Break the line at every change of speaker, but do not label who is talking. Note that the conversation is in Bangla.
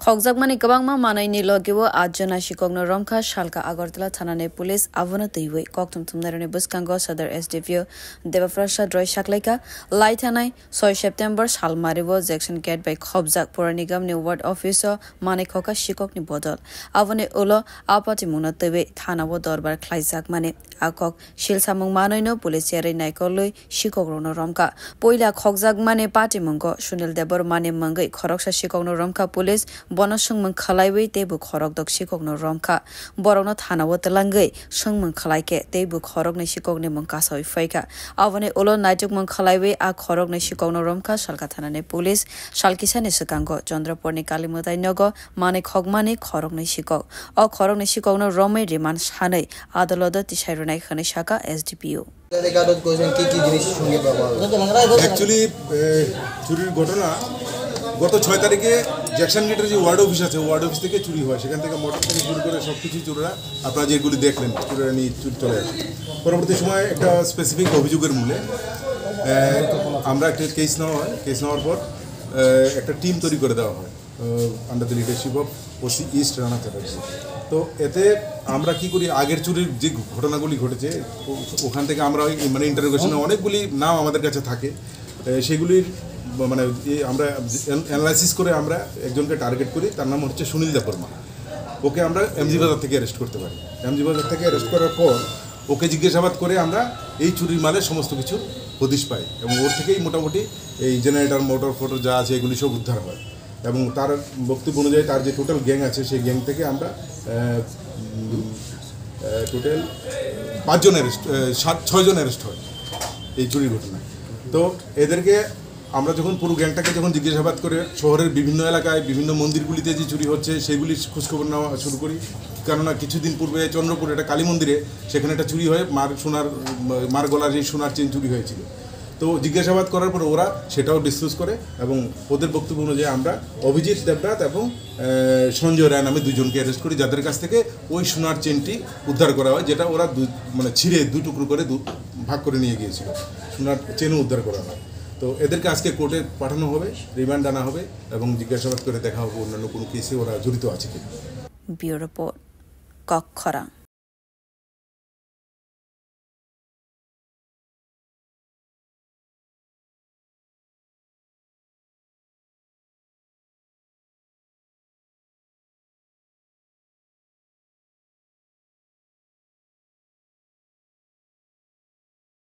Khokjakmani kabangma manaini logiwo ajjana shikogno romkha shalka agartala thanane police avana teiwe koktum tumnarane buskango sadar SDPO Devafrasha Roy Shaklaika Laitanai 6 September salmariwo Jackson Gate by Khobjak Puranigam ni ward officer Manikhoka shikokni bodol avane ulo apati muna teiwe thanawo dorbar khlaijak mane akok shilsamung manaino police yare naikoloi shikogno romka poila khokjakmani party mungko Sunil Debor mane mangai khoroksha shikogno romka police Bonasungmung Kalaiwe Tebu Korok Dok Shikogno Romka Borogno Thanawo Telangai Sungmung Kalaike Tebu Korokne Shikogne Munkasoi Faika Avane Ulo Naitukmung Kalaiwe A Korokne Shikogno Romka Shalkathanane Police Shalkisane Sukango Jondraporni Kalimutai Nogo Mane Khogmani Korokne Shikog O Korokne Shikogno Rome Riman Shanai Adaloda Tishairunai Khane Shaka SDPO
Actually চুরির ঘটনা গত 6 তারিখে জ্যাকসন গেটের যে ওয়ার্ড অফিস আছে ওয়ার্ড অফিস থেকে চুরি হয় সেখান থেকে মোটর থেকে শুরু করে সবকিছু চোররা আপনারা যেগুলি দেখলেন চোররা নিয়ে চলে আসে পরবর্তী সময় একটা স্পেসিফিক অভিযোগের মূলে আমরা একটা কেস নেওয়ার পর একটা টিম তৈরি করে দেওয়া হয় under the leadership of OC east Rana Chatterjee তো এতে আমরা কি করি আগের চুরির যে ঘটনাগুলি ঘটেছে ওখান থেকে আমরা মানে ইন্টারোগেশনে অনেকগুলি নাম আমাদের কাছে থাকে সেগুলির মানে আমরা অ্যানালাইসিস করে আমরা একজনকে টার্গেট করি তার নাম হচ্ছে সুনীল দেববর্মা ওকে আমরা এমজি বাজার থেকে অ্যারেস্ট করতে পারি এমজি বাজার থেকে অ্যারেস্ট করার পর ওকে জিজ্ঞাসাবাদ করে আমরা এই চুরির মালের সমস্ত কিছু হদিশ পাই এবং ওর থেকেই মোটামুটি এই জেনারেটর মোটর ফোটর যা আছে এগুলি সব উদ্ধার হয় এবং তার বক্তব্য অনুযায়ী তার যে টোটাল গ্যাং আছে সেই গ্যাং থেকে আমরা টোটাল 5 জন অ্যারেস্ট 6 জন অ্যারেস্ট হয় এই চুরির ঘটনায় তো এদেরকে আমরা যখন পুরো গ্যাংটাকে যখন জিজ্ঞাসাবাদ করে শহরের বিভিন্ন এলাকায় বিভিন্ন মন্দিরগুলিতে যে চুরি হচ্ছে সেগুলির খোঁজখবর নেওয়া শুরু করি কেননা কিছুদিন পূর্বে চন্দ্রপুরে একটা কালী মন্দিরে সেখানে একটা চুরি হয়ে মার গলার যে সোনার চেন চুরি হয়েছিল তো জিজ্ঞাসাবাদ করার পর ওরা সেটাও ডিসক্লোজ করে এবং ওদের বক্তব্য অনুযায়ী আমরা অভিজিৎ দেবনাথ এবং সঞ্জয় রায় নামে দুজনকে অ্যারেস্ট করি যাদের কাছ থেকে ওই সোনার চেনটি উদ্ধার করা হয় যেটা ওরা মানে ছিঁড়ে দুই টুকরো করে ভাগ করে নিয়ে গিয়েছিল সোনার চেনও উদ্ধার করা হয় তো এদেরকে আজকে কোর্টে পাঠানো হবে রিমান্ড আনা হবে এবং জিজ্ঞাসাবাদ করে দেখা হবে অন্যান্য কোনো কেসে ওরা জড়িত আছে কিনা
ব্যুরো রিপোর্ট কক্ষরা